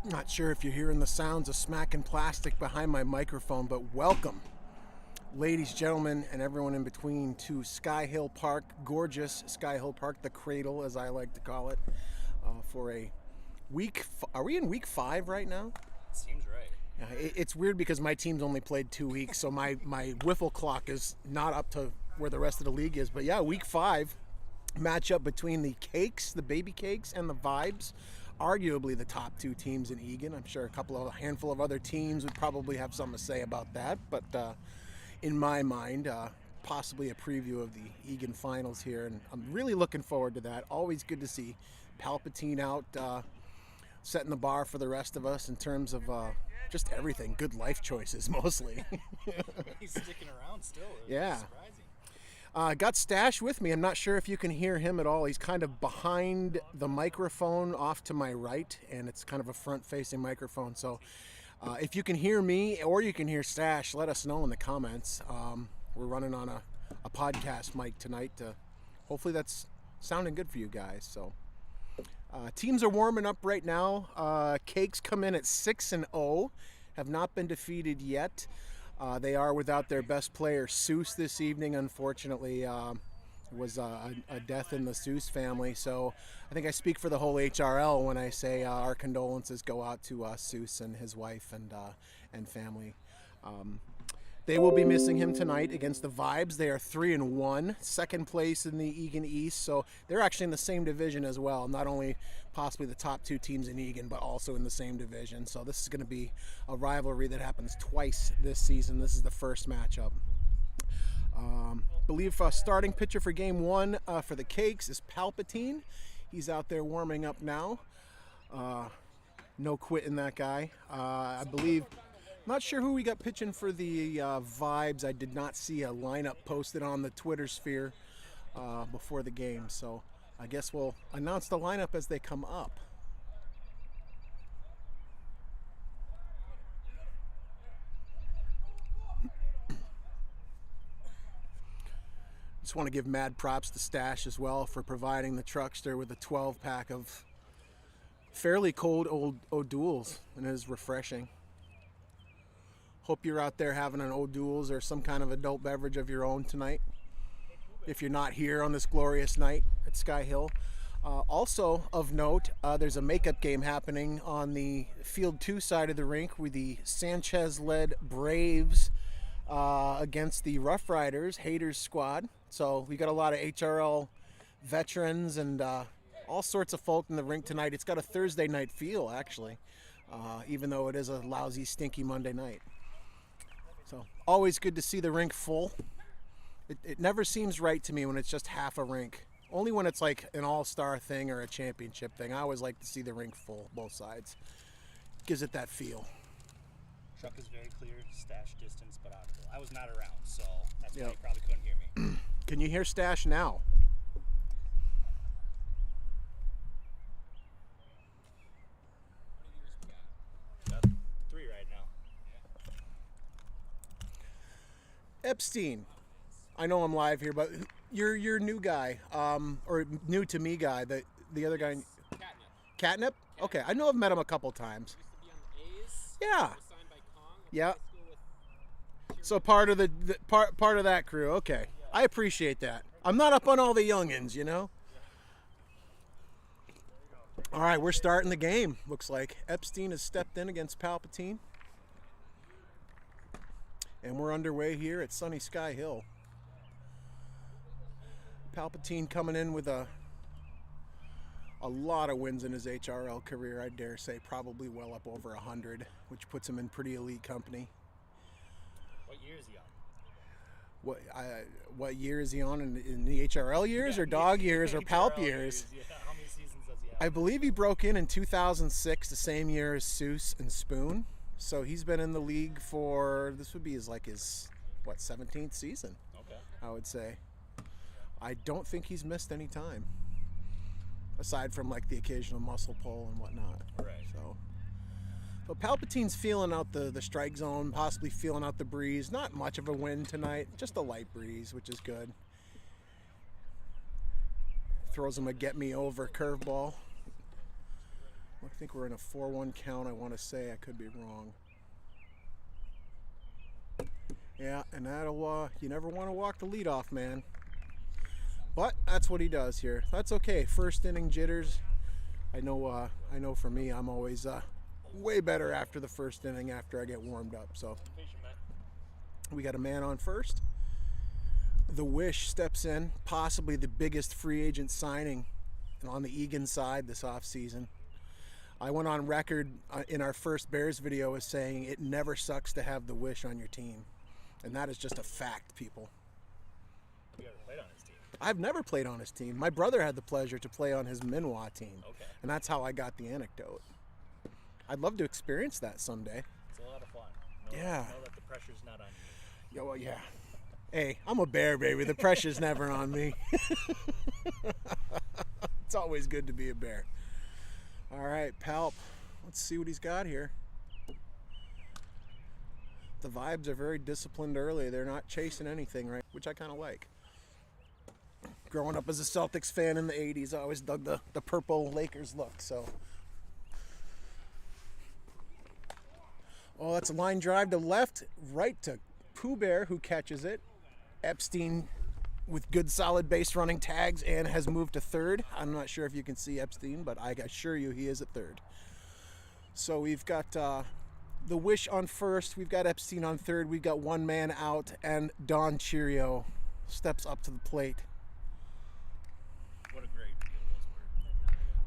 Not sure if you're hearing the sounds of smacking plastic behind my microphone, but welcome, ladies, gentlemen, and everyone in between, to Sky Hill Park, gorgeous Sky Hill Park, the cradle, as I like to call it, for a week. Are we in week 5 right now? Seems right. It's weird because my team's only played 2 weeks, so my wiffle clock is not up to where the rest of the league is. But yeah, week 5 matchup between the Cakes, the Baby Cakes, and the Vibes. Arguably the top 2 teams in Eagan. I'm sure a handful of other teams would probably have something to say about that. But in my mind, possibly a preview of the Eagan finals here. And I'm really looking forward to that. Always good to see Palpatine out setting the bar for the rest of us in terms of just everything. Good life choices, mostly. He's sticking around still. Yeah. Surprising. Got Stash with me. I'm not sure if you can hear him at all. He's kind of behind the microphone off to my right, and it's kind of a front-facing microphone. So if you can hear me or you can hear Stash, let us know in the comments. We're running on a podcast mic tonight. Hopefully that's sounding good for you guys. So teams are warming up right now. Cakes come in at 6-0, have not been defeated yet. They are without their best player, Seuss, this evening. Unfortunately, was a death in the Seuss family. So I think I speak for the whole HRL when I say our condolences go out to Seuss and his wife and family. They will be missing him tonight against the Vibes. They are 3-1, second place in the Eagan East. So they're actually in the same division as well. Not only possibly the top 2 teams in Eagan, but also in the same division. So this is going to be a rivalry that happens twice this season. This is the first matchup. Believe starting pitcher for game 1 for the Cakes is Palpatine. He's out there warming up now. No quitting that guy. I believe... Not sure who we got pitching for the Vibes. I did not see a lineup posted on the Twitter sphere before the game, so I guess we'll announce the lineup as they come up. Just want to give mad props to Stash as well for providing the Truckster with a 12-pack of fairly cold old O'Doul's, and it is refreshing. Hope you're out there having an O'Doul's or some kind of adult beverage of your own tonight, if you're not here on this glorious night at Sky Hill. Also of note, there's a makeup game happening on the Field 2 side of the rink with the Sanchez-led Braves against the Rough Riders, Haters squad. So we got a lot of HRL veterans and all sorts of folk in the rink tonight. It's got a Thursday night feel, actually, even though it is a lousy, stinky Monday night. So always good to see the rink full. It never seems right to me when it's just half a rink. Only when it's like an all-star thing or a championship thing. I always like to see the rink full, both sides. Gives it that feel. Truck is very clear, Stash distance, but audible. I was not around, so that's why you probably couldn't hear me. Can you hear Stash now? Got 3 right now. Epstein. I know I'm live here, but you're new guy, or new to me guy. The other guy. Catnip. Okay, I know I've met him a couple times. Yeah. Yeah. So part of the part of that crew. Okay, I appreciate that. I'm not up on all the youngins, you know. All right, we're starting the game. Looks like Epstein has stepped in against Palpatine. And we're underway here at sunny Sky Hill. Palpatine coming in with a lot of wins in his HRL career, I dare say, probably well up over 100, which puts him in pretty elite company. What year is he on? What year is he on in the HRL years, or dog years, or Palp years? Yeah. How many seasons does he have? I believe he broke in 2006, the same year as Seuss and Spoon. So he's been in the league for, this would be his 17th season, Okay. I would say. I don't think he's missed any time, aside from like the occasional muscle pull and whatnot. Right. So Palpatine's feeling out the strike zone, possibly feeling out the breeze. Not much of a wind tonight, just a light breeze, which is good. Throws him a get me over curveball. think we're in a 4-1 count, I want to say. I could be wrong. Yeah, and that'll, you never want to walk the leadoff man. But that's what he does here. That's okay. First inning jitters. I know for me, I'm always way better after the first inning after I get warmed up. So we got a man on first. The Wish steps in, possibly the biggest free agent signing on the Egan side this offseason. I went on record in our first Bears video as saying it never sucks to have the Wish on your team. And that is just a fact, people. You ever played on his team? I've never played on his team. My brother had the pleasure to play on his Minwa team. Okay. And that's how I got the anecdote. I'd love to experience that someday. It's a lot of fun. Yeah. Know that the pressure's not on you. Yeah, well, yeah. Hey, I'm a Bear, baby. The pressure's never on me. It's always good to be a Bear. All right, Palp. Let's see what he's got here. The Vibes are very disciplined early. They're not chasing anything, right? Which I kind of like. Growing up as a Celtics fan in the 80s, I always dug the purple Lakers look, so. Oh, that's a line drive to left, right to Pooh Bear, who catches it. Epstein with good solid base running tags and has moved to third. I'm not sure if you can see Epstein, but I assure you he is at third. So we've got the Wish on first, we've got Epstein on third, we've got one man out, and Don Cheerio steps up to the plate. What a great video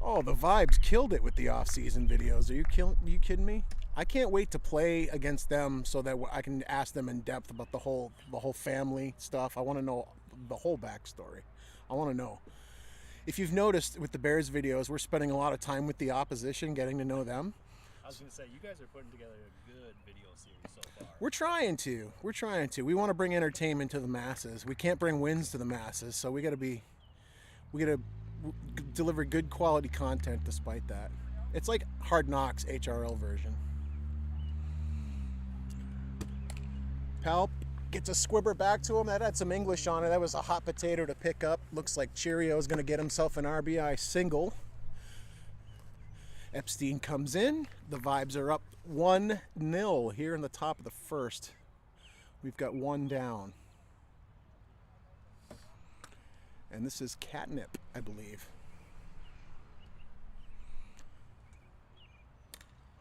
those were. Oh, the Vibes killed it with the off-season videos. Are you kidding me? I can't wait to play against them so that I can ask them in depth about the whole family stuff. I want to know the whole backstory. I want to know. If you've noticed with the Bears videos, we're spending a lot of time with the opposition, getting to know them. I was going to say, you guys are putting together a good video series so far. We're trying to. We want to bring entertainment to the masses. We can't bring wins to the masses, so we got to deliver good quality content despite that. It's like Hard Knocks HRL version. Palp gets a squibber back to him. That had some English on it. That was a hot potato to pick up. Looks like Cheerio is going to get himself an RBI single. Epstein comes in. The Vibes are up 1-0 here in the top of the first. We've got one down. And this is Catnip, I believe.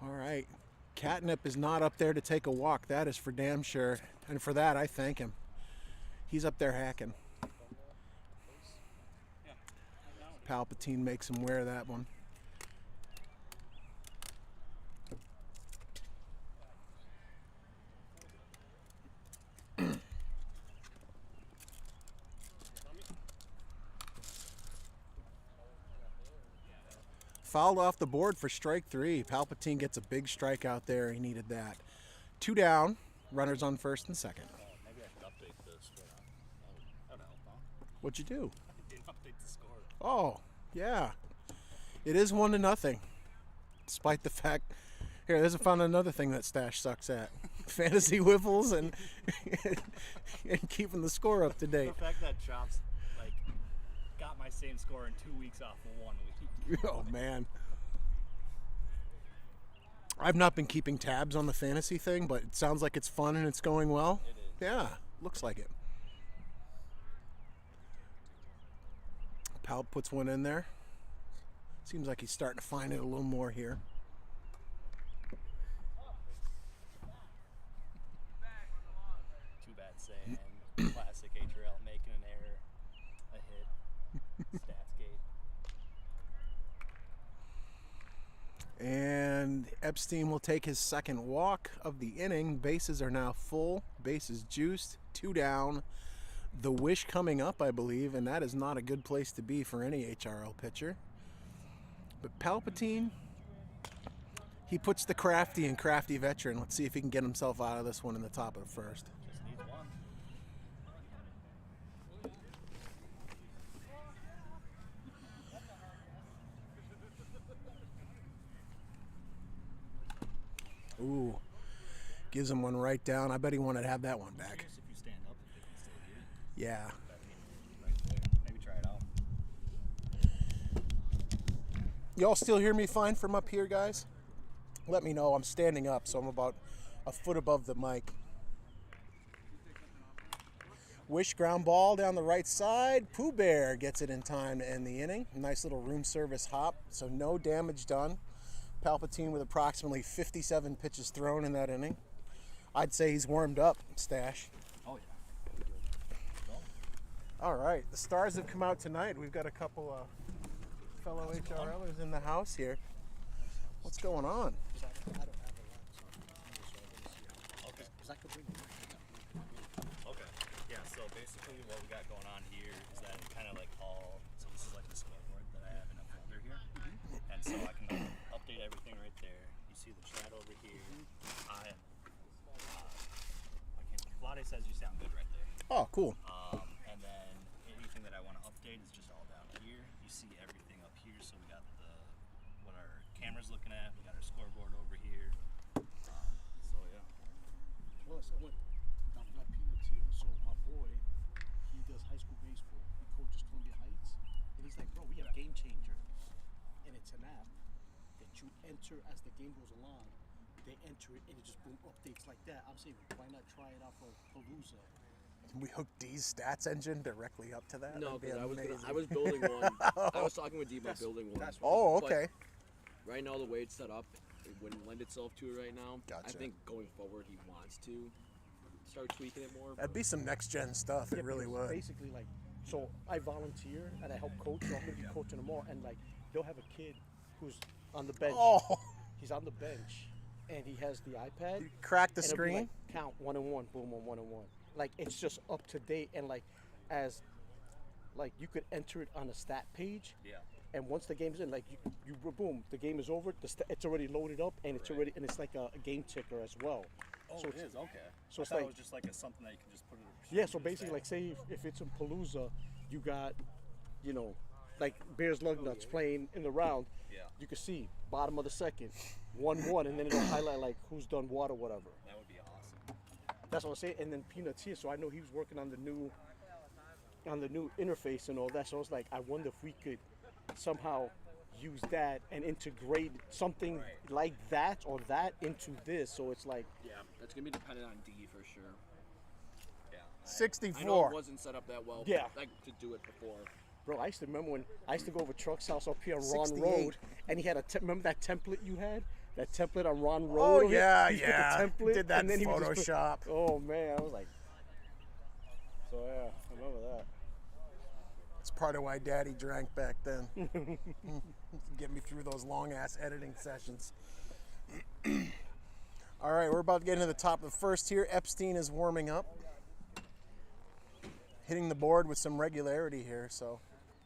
All right. Catnip is not up there to take a walk. That is for damn sure. And for that, I thank him. He's up there hacking. Palpatine makes him wear that one. Fouled off the board for strike 3. Palpatine gets a big strike out there. He needed that. 2 down. Runners on first and second. Maybe I should update this. That'd help, huh? What'd you do? I didn't update the score. Oh, yeah. It is 1-0. Despite the fact... Here, there's found another thing that Stash sucks at. Fantasy whiffles and keeping the score up to date. The fact that Chops got my same score in 2 weeks off of 1 week. Oh, man. I've not been keeping tabs on the fantasy thing, but it sounds like it's fun and it's going well. It is. Yeah, looks like it. Palp puts one in there. Seems like he's starting to find it a little more here. Too bad saying classic HRL making an error, a hit, Statsgate. And Epstein will take his second walk of the inning. Bases are now full. Bases juiced. 2 down. The Wish coming up, I believe, and that is not a good place to be for any HRL pitcher. But Palpatine, he puts the crafty and crafty veteran. Let's see if he can get himself out of this one in the top of the first. Just needs one. Ooh, gives him one right down. I bet he wanted to have that one back. Curious if you stand up, if it can still hear. Yeah. Right there. Maybe try it out. Y'all still hear me fine from up here, guys? Let me know. I'm standing up, so I'm about a foot above the mic. Wish ground ball down the right side. Pooh Bear gets it in time to end the inning. Nice little room service hop, so no damage done. Palpatine with approximately 57 pitches thrown in that inning. I'd say he's warmed up, Stash. Oh, yeah. All right, the stars have come out tonight. We've got a couple of fellow HRLers in the house here. What's going on? Okay. Okay. Yeah, so basically what we got going on here is that kind of like all, so this is like the scoreboard that I have in a folder here. And so I can update everything right there. You see the chat over here. Vlade says you sound good right there. Oh, cool. And then anything that I want to update is just all down here. You see everything up here. So we got what our camera's looking at. We got our scoreboard over here. So yeah. Plus, I went down Black Peanuts here. So my boy, he does high school baseball. He coaches Columbia Heights, and he's like, bro, we have Game Changer, and it's an app that you enter as the game goes along. They enter it, and it just boom updates like that. I'm saying, why not try it out for Palooza? Can we hook D's stats engine directly up to that? No, That'd be because I amazing. was building one. I was talking with D about building one. Oh, But okay. right now, the way it's set up, it wouldn't lend itself to it right now. Gotcha. I think going forward, he wants to start tweaking it more. That'd be some next gen stuff. It really because would. Basically, like, so I volunteer and I help coach. So I'm gonna be coaching them all, and like, they'll have a kid who's on the bench. Oh, He's on the bench, and he has the iPad. you cracked the and it'll be screen? like, count 1 and 1, boom, 1 and 1. Like, it's just up to date, and like, you could enter it on a stat page. Yeah. And once the game's in, like you boom, the game is over. It's already loaded up, and it's like a game ticker as well. Oh, so it it's, is? Okay. so I it's thought like- it was just like something that you can just put it. Yeah. So basically, like, say if it's in Palooza, you got, like Bears Lugnuts playing in the round. Yeah. You can see bottom of the second, 1-1, and then it'll highlight like who's done what or whatever. That would be awesome. That's what I'm saying. And then Peanuts here, so I know he was working on the new interface and all that. So I was like, I wonder if we could somehow use that and integrate something like that or that into this. So it's like, Yeah, that's gonna be dependent on D for sure. Yeah. I know 64. it wasn't set up that well. Yeah. Like to do it before. bro, I used to remember when I used to go over Truck's house up here on Ron 68. Road, and he had remember that template you had? That template on Ron Road? Oh, over here? yeah, He put yeah. The template, Did that and then he would just Photoshop. oh man, I was like, so yeah, I remember that. It's part of why Daddy drank back then. Get me through those long ass editing sessions. All right, we're about to get into the top of the first here. Epstein is warming up, hitting the board with some regularity here. So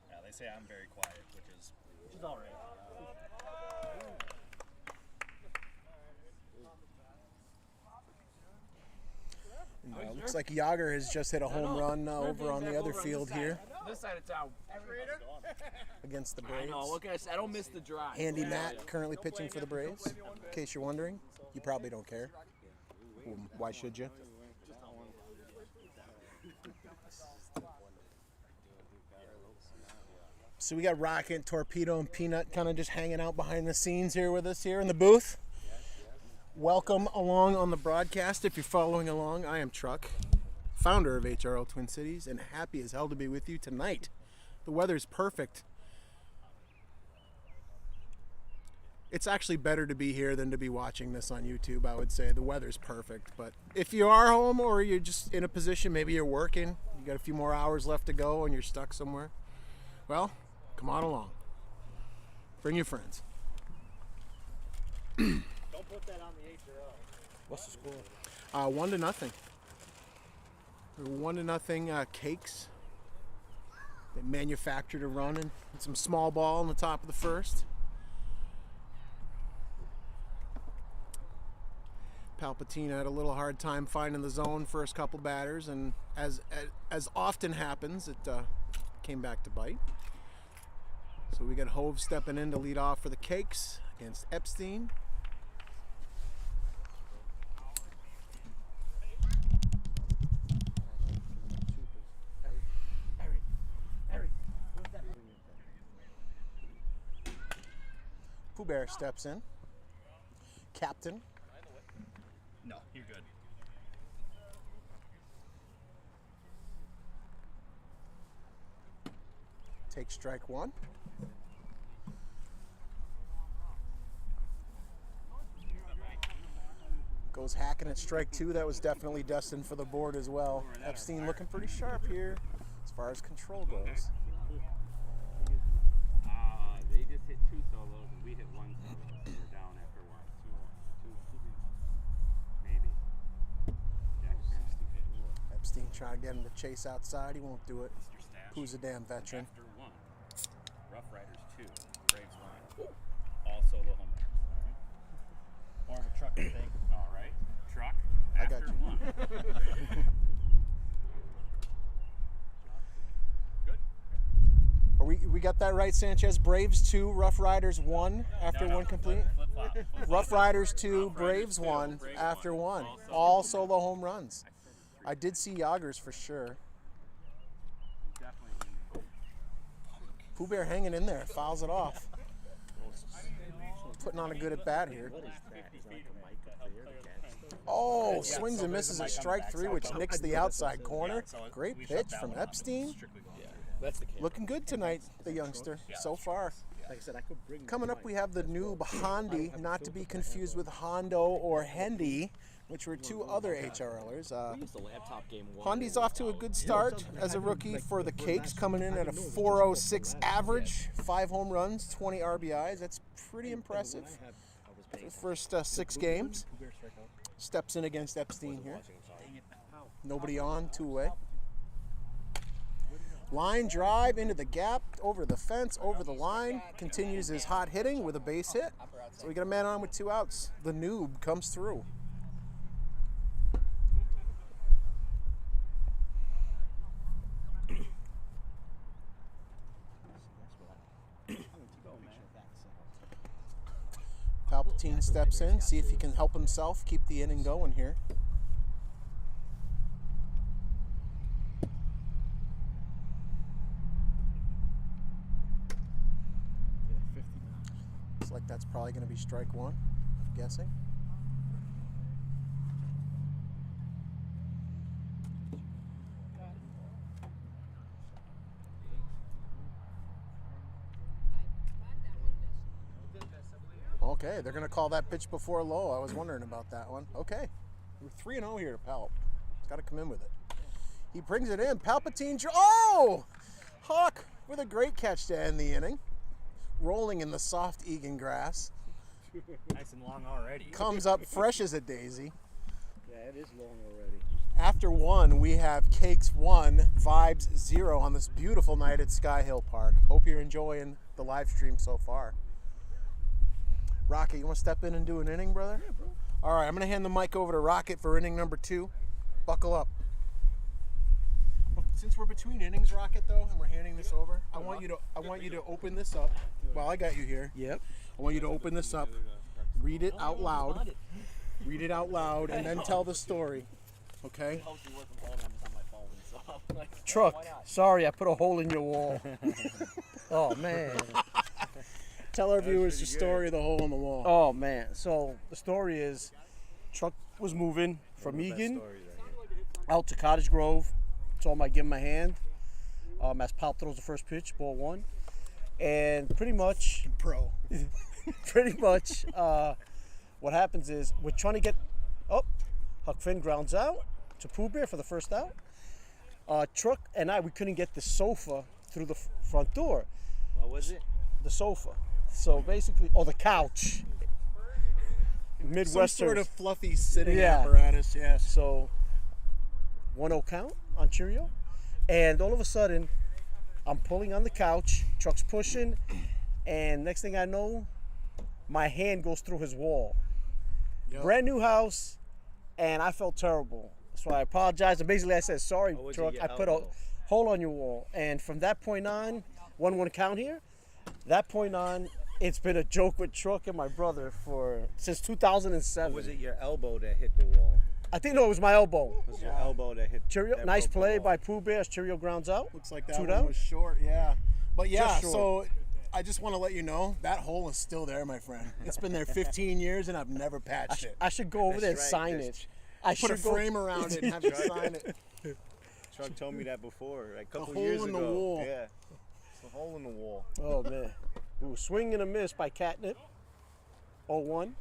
Yeah, they say I'm very quiet, which is all right. looks like Yager has just hit a home run over on the other field here This side of town. against the I Braves. know. What can I say? I don't miss the drive. Andy Matt currently pitching for the Braves. In case you're wondering, you probably don't care. Well, why should you? So we got Rocket, Torpedo, and Peanut kind of just hanging out behind the scenes here with us here in the booth. Welcome along on the broadcast. If you're following along, I am Truck, founder of HRL Twin Cities, and happy as hell to be with you tonight. The weather's perfect. It's actually better to be here than to be watching this on YouTube, I would say. The weather's perfect, but if you are home or you're just in a position, maybe you're working, you got a few more hours left to go and you're stuck somewhere, well, come on along. Bring your friends. Don't put that on the HRL. What's the score? 1-0. 1-0 Cakes. They manufactured a run and some small ball on the top of the first. Palpatine had a little hard time finding the zone first couple batters, and as often happens, it came back to bite. So we got Hove stepping in to lead off for the Cakes against Epstein. Pooh Bear steps in. Captain. No, you're good. Take strike one. Goes hacking at strike two. That was definitely destined for the board as well. Epstein looking pretty sharp here as far as control goes. They just hit 2 solos and we hit 1 solo. So we're down after what? 2, maybe. Epstein trying to get him to chase outside. He won't do it. Your stash. Who's a damn veteran? After 1. Rough Riders 2. Braves 1. All solo home runs. All right. More of a trucking thing. All right. Truck. I After got you. 1. Good. Are we got that right, Sanchez? Braves 2, Rough Riders 1 after No, one complete? Flip-flop. Rough Riders 2, Rough Braves Riders 2, 1 Braves after 1. 1. All solo home runs. I did see Yoggers for sure. Definitely winning. Pooh Bear hanging in there, fouls it off. Putting on a good at bat here. What is that? Is that like a mic up there to catch stuff? Oh, swings and misses at strike 3, which nicks the outside corner. Great pitch from Epstein. That's the kid. Looking good tonight, the youngster, so far. Like I said, I could bring. Coming up, we have the new Hondi, not to be confused with Hondo or Hendy, which were two other HRLers. We used the laptop game one. Hondi's off to a good start as a rookie for the Capes, coming in at a 406 average, 5 home runs, 20 RBIs. That's pretty impressive. For the first 6 games. Steps in against Epstein here. Nobody on, 2-away. Line drive into the gap, over the fence, over the line. Continues his hot hitting with a base hit. So we got a man on with 2 outs. The noob comes through. Palpatine steps in, see if he can help himself keep the inning going here. Looks like that's probably going to be strike 1, I'm guessing. Okay, they're going to call that pitch before low. I was wondering about that one. Okay, we're 3-0 here to Palp. He's got to come in with it. He brings it in. Palpatine. Oh! Hawk with a great catch to end the inning. Rolling in the soft Egan grass. Nice and long already. Comes up fresh as a daisy. Yeah, it is long already. After 1, we have Cakes 1, Vibes 0 on this beautiful night at Sky Hill Park. Hope you're enjoying the live stream so far. Rocket, you want to step in and do an inning, brother? Yeah, bro. All right, I'm going to hand the mic over to Rocket for inning number 2. Buckle up. Since we're between innings, Rocket, though, and we're handing this over, I want you to open this up. Well, I got you here. Yep. I want you to open this up, read it out loud. Read it out loud, and then tell the story. Okay? Truck, sorry I put a hole in your wall. Oh, man. Tell our viewers the story of the hole in the wall. Oh, man. So the story is truck was moving from Egan out to Cottage Grove. Told him I'd give him a hand. As Pal throws the first pitch, ball 1. And pretty much, what happens is we're trying to get, Huck Finn grounds out to Pooh Bear for the first out. Truck and we couldn't get the sofa through the front door. What was it? The sofa. So basically, the couch. Midwestern. Some sort of fluffy sitting Yeah. apparatus, yes. So 1-0 count on Cheerio. And all of a sudden, I'm pulling on the couch, truck's pushing, and next thing I know, my hand goes through his wall. Yep. Brand new house, and I felt terrible. So I apologized, and basically I said, sorry, What was it, truck, your I put a elbow? hole on your wall. And from that point on, 1-1 count here, that point on, it's been a joke with Truck and my brother since 2007. Or was it your elbow that hit the wall? I think it was my elbow. Was your elbow that hit? Cheerio, that nice broke the play wall? by Pooh Bear. Cheerio grounds out. Looks like that 2 one down. was short, yeah. But yeah, Just so I just want to let you know that hole is still there, my friend. It's been there 15 years, and I've never patched it. I should go over there and That's sign right. it. I Put a should go. frame around it and have you sign it. Chuck told me that before, like a couple hole years in the ago. wall. Yeah, it's the hole in the wall. Oh man. Ooh, swing and a miss by Catnip. 0-1.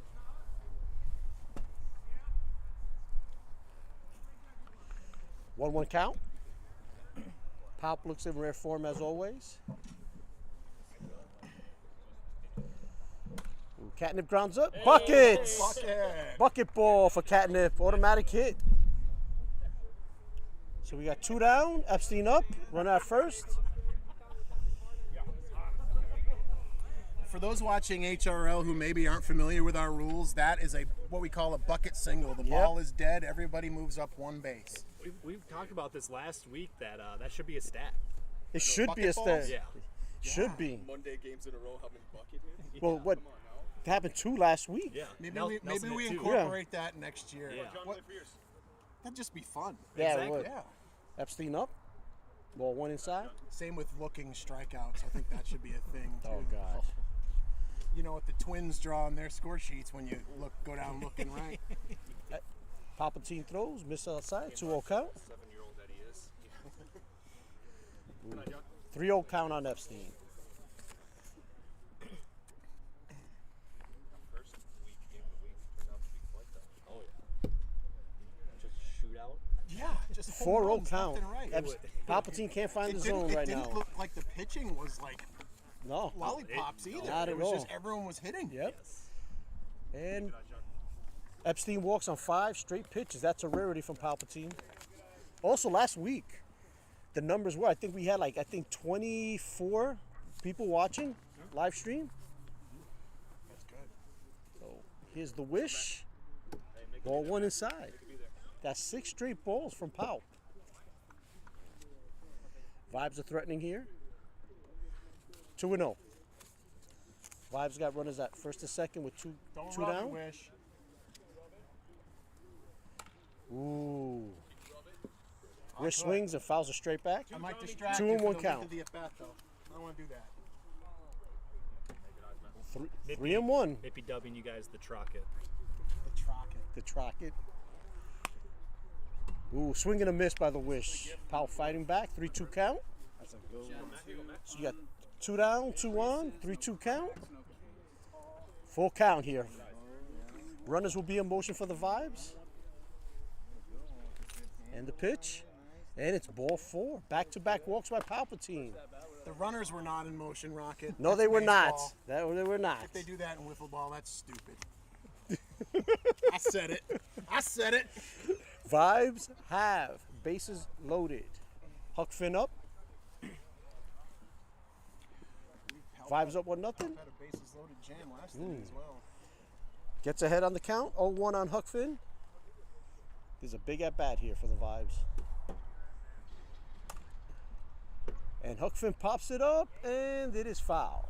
One count. Palp looks in rare form as always. Ooh, Catnip grounds up. Buckets! Bucket. Bucket ball for Catnip. Automatic hit. So we got 2 down. Epstein up. Runner at first. For those watching HRL who maybe aren't familiar with our rules, that is what we call a bucket single. The ball is dead. Everybody moves up one base. We've talked about this last week that that should be a stat. It should be a bucket balls? stat. Yeah. Should be. Monday games in a row, how many bucket hits? Well, what happened 2 last week? Yeah. Maybe Nelson maybe we had two. incorporate that next year. Yeah. What- that'd just be fun. Yeah, Exactly. it would. Yeah. Epstein up. Ball 1 inside. Same with looking strikeouts. I think that should be a thing too. Oh, God. You know what the Twins draw on their score sheets when you go down looking right. Palpatine throws. Miss outside. 2-0 count. 7-year-old that he is. 3-0 count on Epstein. First week, game of the week turned out to be quite the. Oh yeah. Just shootout. Yeah, just 4-0 runs count. left and right. Epst- Palpatine can't find the zone it right didn't now. look like the pitching was like No. lollipops either. Not it at was all. just everyone was hitting. Yep. And Epstein walks on 5 straight pitches. That's a rarity from Palpatine. Also, last week, the numbers were, I think we had 24 people watching live stream. That's good. So here's the wish. Ball 1 inside. That's 6 straight balls from Palp. Vibes are threatening here. 2-0. Vibes got runners at first and second with two Don't two rub down. it, Wish. Ooh. I Wish could. swings and fouls a straight back. I might distract 2 you and for 1 the count. length of the at-bat, though. I don't want to do that. 3 and 1. Maybe dubbing you guys the Trocket. The Trocket. The Trocket. Ooh, swing and a miss by the Wish. Powell fighting back. 3-2 count. That's a good one. So you got 2 down, 2 on, 3-2 count. Full count here. Runners will be in motion for the Vibes. And the pitch. And it's ball 4. Back-to-back walks by Palpatine. The runners were not in motion, Rocket. No, That's they were baseball. not. They were not. If they do that in wiffle ball, that's stupid. I said it. I said it. Vibes have bases loaded. Huck Finn up. Vibes up 1-0. Had a bases loaded jam last inning as well. Gets ahead on the count. 0-1 on Huck Finn. There's a big at bat here for the Vibes. And Huck Finn pops it up, and it is foul.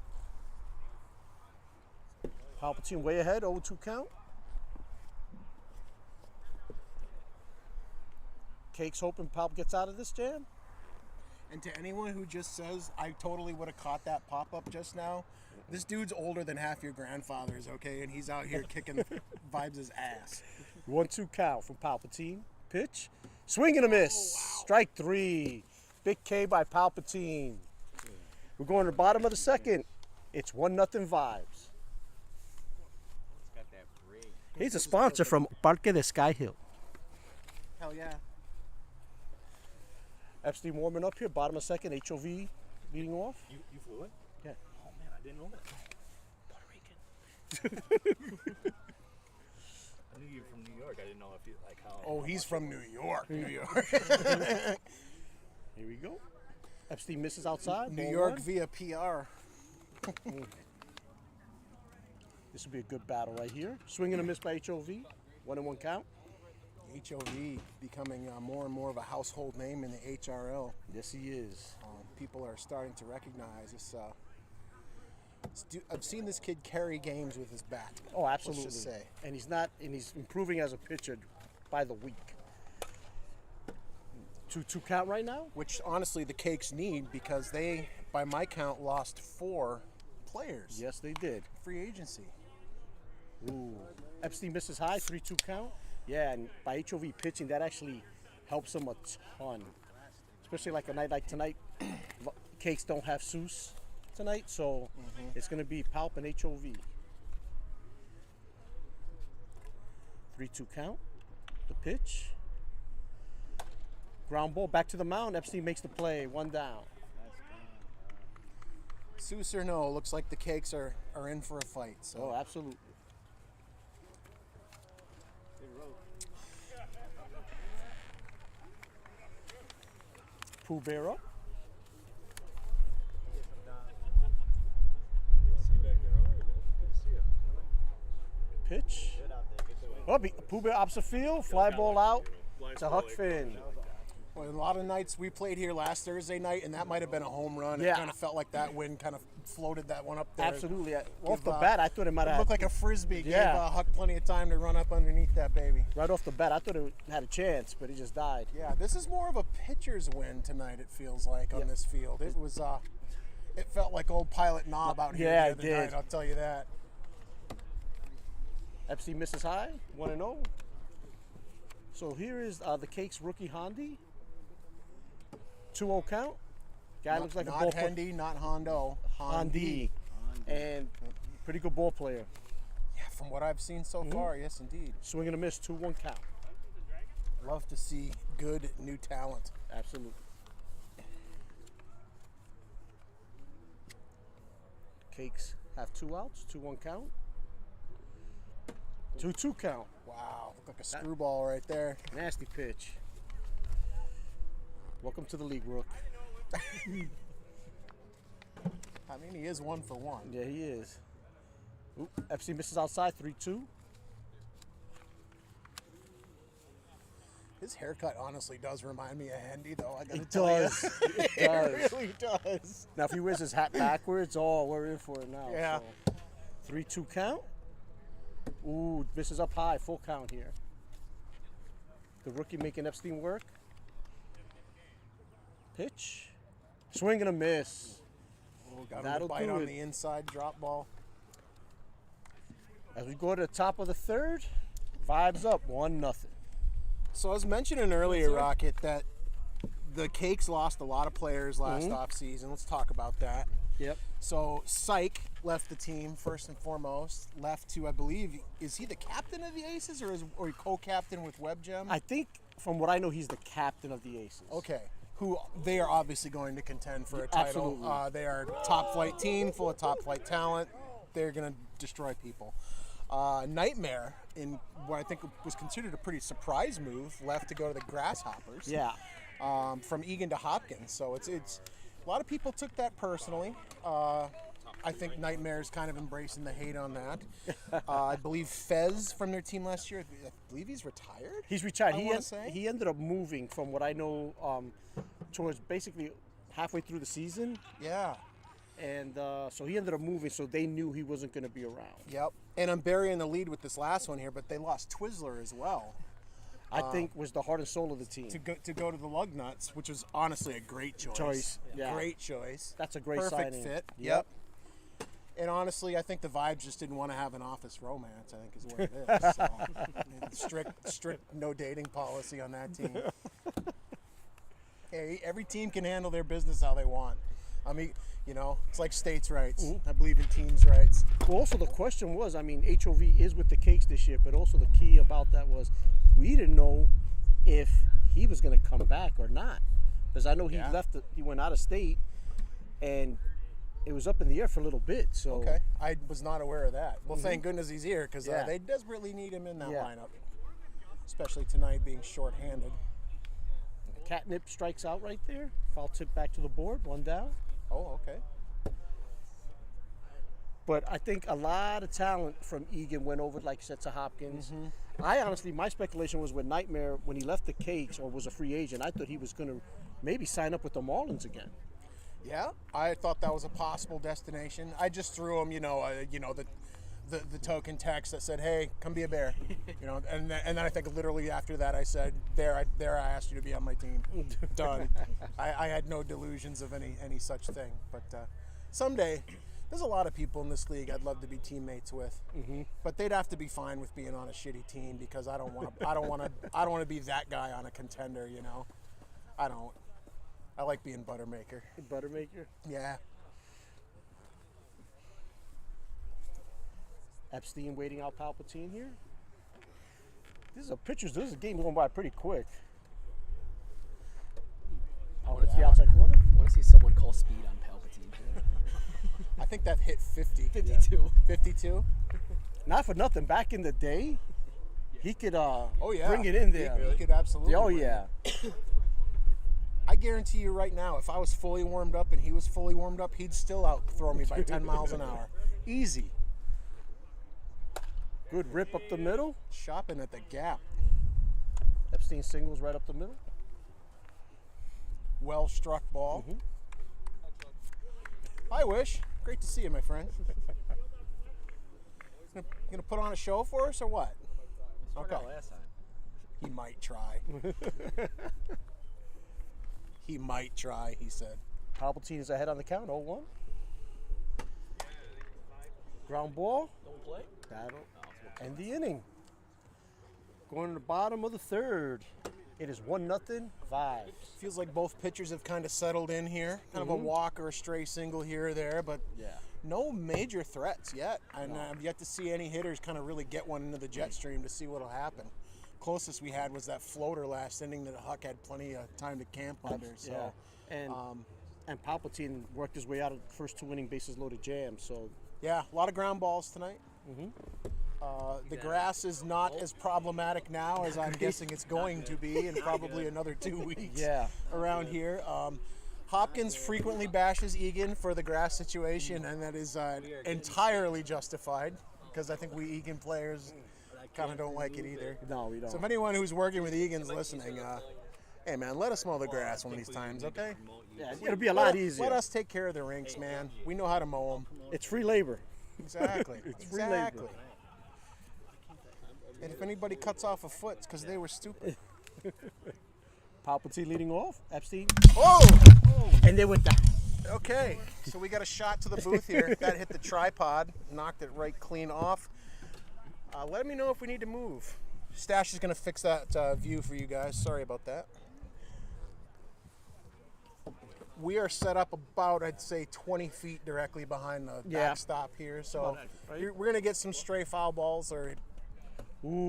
Palpatine way ahead, 0-2 count. Cake's hoping Palp gets out of this jam. And to anyone who just says, I totally would have caught that pop-up just now, this dude's older than half your grandfathers, okay? And he's out here kicking Vibes' ass. 1-2 count from Palpatine. Pitch. Swing and a miss. Strike 3. Big K by Palpatine. We're going to the bottom of the second. It's 1-0 Vibes. He's a sponsor from Parque de Sky Hill. Hell yeah. Epstein warming up here. Bottom of second. HOV leading off. You flew it? Yeah. Oh man, I didn't know that. Puerto Rican. I knew you were from New York. I didn't know if you like how. Oh, he's from New York. New York. Here we go. Epstein misses outside. New ball York 1. via PR. This will be a good battle right here. Swing and a miss by HOV. 1-1 count. HOV becoming more and more of a household name in the HRL. Yes, he is. People are starting to recognize this. I've seen this kid carry games with his bat. Oh, absolutely. Let's just say. And he's improving as a pitcher by the week. 2-2 count right now. Which honestly the Cakes need because they, by my count, lost 4 players. Yes, they did. Free agency. Ooh. Epstein misses high, 3-2 count. Yeah, and by HOV pitching, that actually helps him a ton. Especially like a night like tonight. Cakes don't have Seuss tonight, so it's going to be Palp and HOV. 3-2 count. The pitch. Ground ball back to the mound. Epstein makes the play. 1 down. Seuss or no, looks like the Cakes are in for a fight. So Oh, absolutely. Pooh Bear up. Pitch. Oh, Pooh Bear opposite field. Fly ball out to Huck Finn. well, a lot of nights we played here last Thursday night, and that might have been a home run. Yeah. It kind of felt like that wind kind of floated that one up there. Absolutely. Off Give, the bat, I thought it might It have. looked like a frisbee. Yeah. Gave Huck plenty of time to run up underneath that baby. Right off the bat, I thought it had a chance, but it just died. Yeah, this is more of a pitcher's win tonight. It feels like on this field. It was. It felt like old Pilot Knob out here Yeah, the it other did. night. I'll tell you that. Epstein misses high, 1-0. So here is the Cakes rookie Handy. 2-0 count. Guy looks like a not ball player. Hendy, not Hondo. Handy. And pretty good ball player. Yeah, from what I've seen so far, yes, indeed. Swing and a miss, 2-1 count. Love to see good new talent. Absolutely. Cakes have 2 outs, 2-1 count. 2-2 count. Wow, looked like a screwball right there. Nasty pitch. Welcome to the league, Rook. I mean, he is 1 for 1. Yeah, he is. Oop, Epstein misses outside, 3-2. His haircut honestly does remind me of Hendy, though. I gotta It tell does. you. It It does. really does. Now, if he wears his hat backwards, oh, we're in for it now. Yeah. So. 3-2 count. Ooh, misses up high, full count here. The rookie making Epstein work. Pitch. Swing and a miss. Oh, got him That'll to bite do on it. the inside drop ball. As we go to the top of the third, vibes up, 1-0. So I was mentioning earlier, Rocket, that the Cakes lost a lot of players last Mm-hmm. offseason. Let's talk about that. Yep. So Syke left the team first and foremost. Left to, I believe, is he the captain of the Aces or he co-captain with WebGem? I think, from what I know, he's the captain of the Aces. Okay. Who they are obviously going to contend for a title. Absolutely. They are a top flight team, full of top flight talent. They're going to destroy people. Nightmare, in what I think was considered a pretty surprise move, left to go to the Grasshoppers. Yeah. From Egan to Hopkins. So it's a lot of people took that personally. I think Nightmare's kind of embracing the hate on that. I believe Fez from their team last year, I believe he's retired. He's retired. I wanna say. He ended up moving, from what I know, towards basically halfway through the season. Yeah. And so he ended up moving, so they knew he wasn't going to be around. Yep. And I'm burying the lead with this last one here, but they lost Twizzler as well I think was the heart and soul of the team. to go to the Lugnuts, which was honestly a great choice. Yeah. Great choice. That's a great Perfect signing. fit. Yep. And honestly, I think the Vibes just didn't want to have an office romance. I think is what it is. So, strict no dating policy on that team. Hey, every team can handle their business how they want. I mean, it's like states' rights. I believe in teams' rights. Well, also the question was, I mean, HOV is with the Cakes this year, but also the key about that was we didn't know if he was going to come back or not, because I know he he went out of state, and it was up in the air for a little bit. So Okay, I was not aware of that. Well, thank goodness he's here because Yeah. they desperately need him in that Yeah. lineup, especially tonight being shorthanded. Catnip strikes out right there. Foul tip back to the board, 1 down. Oh, okay. But I think a lot of talent from Egan went over, like you said, to Hopkins. I honestly, my speculation was with Nightmare, when he left the Cakes or was a free agent, I thought he was going to maybe sign up with the Marlins again. Yeah, I thought that was a possible destination. I just threw him, the token text that said, "Hey, come be a Bear," and then I think literally after that I said, "There, I asked you to be on my team." Done. I had no delusions of any such thing, but someday There's a lot of people in this league I'd love to be teammates with, but they'd have to be fine with being on a shitty team because I don't want to be that guy on a contender. You know, I don't. I like being Buttermaker. Buttermaker. Yeah. Epstein waiting out Palpatine here. These are pictures. This is a game going by pretty quick. Oh, it's the outside corner. I want to see someone call speed on Palpatine. I think that hit 50. 52. 52? Not for nothing. Back in the day, he could Oh, yeah. bring it in there. He could absolutely. Oh, bring it. yeah. I guarantee you right now, if I was fully warmed up and he was fully warmed up, he'd still outthrow me by 10 miles an hour. Easy. Good rip up the middle. Shopping at the Gap. Epstein singles right up the middle. Well struck ball. Hi, Wish. Great to see you, my friend. You gonna put on a show for us or what? Okay. Last time. He might try. He might try, he said. Palpatine is ahead on the count. 0-1. Ground ball. Don't play. That'll end the inning. Going to the bottom of the third. It is 1-0 Vibes. Feels like both pitchers have kind of settled in here. Kind of a walk or a stray single here or there, but Yeah. no major threats yet. And I've yet to see any hitters kind of really get one into the jet stream to see what'll happen. Closest we had was that floater last inning that Huck had plenty of time to camp under. So, Yeah. And Palpatine worked his way out of the first 2 inning bases loaded jam. So yeah, a lot of ground balls tonight. The grass is not as problematic now as I'm guessing it's going to be in probably another 2 weeks around here. Hopkins frequently bashes Egan for the grass situation, and that is entirely justified because I think we Egan players kind of don't like it either. no, we don't. So if anyone who's working with Egan's listening, hey man, let us mow the grass one of these times, okay? Yeah, it'll be a lot easier. Let us take care of the rinks, man. We know how to mow them. It's free labor. Exactly. free labor. Exactly. And if anybody cuts off a foot, it's because they were stupid. Palpatine leading off. Epstein. Oh! And they went down. Okay, so we got a shot to the booth here. That hit the tripod, knocked it right clean off. Let me know if we need to move. Stash is going to fix that view for you guys. Sorry about that. We are set up about, I'd say, 20 feet directly behind the backstop here. So we're going to get some stray foul balls or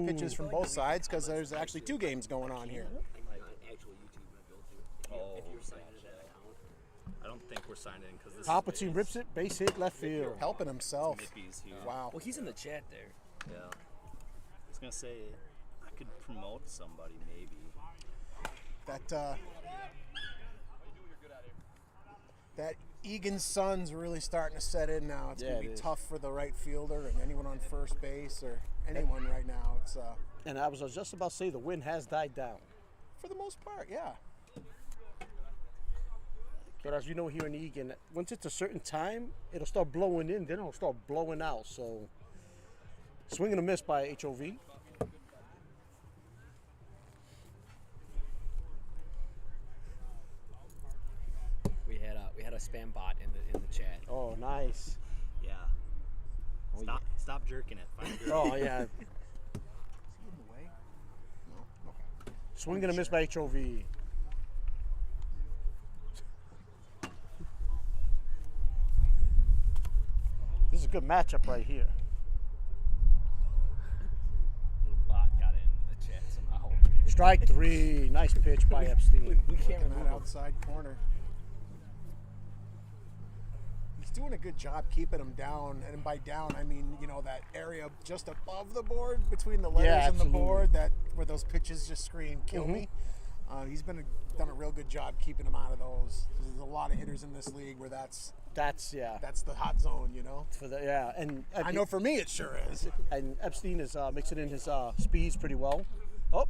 pitches from both sides because there's actually 2 games going on here. I don't think we're signed in because this Palpatine rips it. Base hit left field. Helping himself. Nippies here. Wow. Well, he's in the chat there. Yeah. I was gonna say I could promote somebody maybe. That Egan Sun's really starting to set in now. It's Yeah, going to it be is. tough for the right fielder and anyone on first base or anyone right now. It's And I was just about to say the wind has died down. for the most part, yeah. But as you know here in Egan, once it's a certain time, it'll start blowing in, then it'll start blowing out. So swing and a miss by HOV. We had a spam bot in the chat. Oh, nice. Yeah. Stop jerking it. Find a Oh, yeah. In the way? No. Okay. Swing and a miss by HOV. This is a good matchup right here. Bot got in the chat somehow. Strike 3. Nice pitch by Epstein. We can't In remove that him. outside corner. He's doing a good job keeping him down, and by down I mean that area just above the board between the letters Yeah, and the absolutely. board where those pitches just scream "kill me." He's done a real good job keeping him out of those. There's a lot of hitters in this league where that's the hot zone, For the, and I know for me it sure is. And Epstein is mixing in his speeds pretty well. Oh,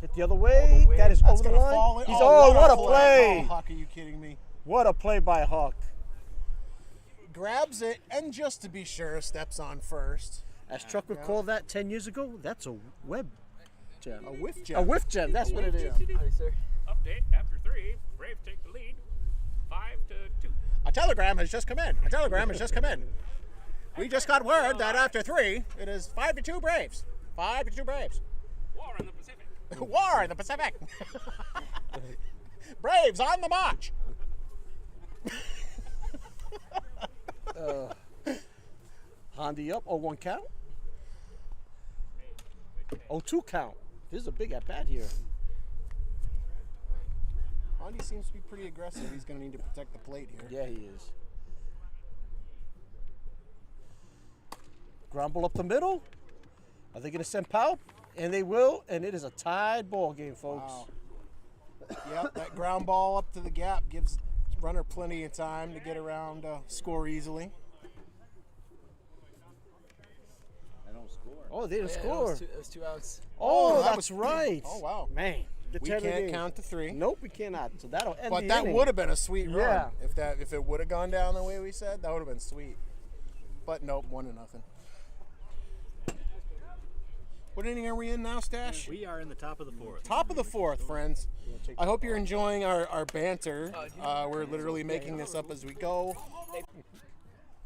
hit the other way. That is That's over the gonna line. fall in. He's what a play! Oh, Huck, are you kidding me? What a play by Huck. Grabs it and just to be sure steps on first. As Chuck would call that 10 years ago, that's a web gem. A whiff A jab. whiff gem, that's what it is. Howdy, sir. Update after 3. Braves take the lead. 5-2. telegram has just come in. A telegram has just come in. We just got word that after 3, it is 5-2 Braves. 5-2 Braves. War in the Pacific. War in the Pacific. Braves on the march. Hondi up. 0-1 count. 0-2 count. This is a big at bat here. Andy seems to be pretty aggressive. He's going to need to protect the plate here. Yeah, he is. Ground ball up the middle. Are they going to send Powell? And they will, and it is a tied ball game, folks. Wow. Yep, that ground ball up to the gap gives runner plenty of time to get around, score easily. I don't score. Oh, they didn't Yeah, score. It was 2 outs. Oh, that that's was- right. Oh, wow. Man, the We 10 can't game. count to 3. Nope, we cannot. So that'll end But the that inning. would have been a sweet run. Yeah. If it would have gone down the way we said, that would have been sweet. But nope, 1-0. What inning are we in now, Stash? We are in the top of the 4th. Top of the 4th, friends. I hope you're enjoying our banter. We're literally making this up as we go.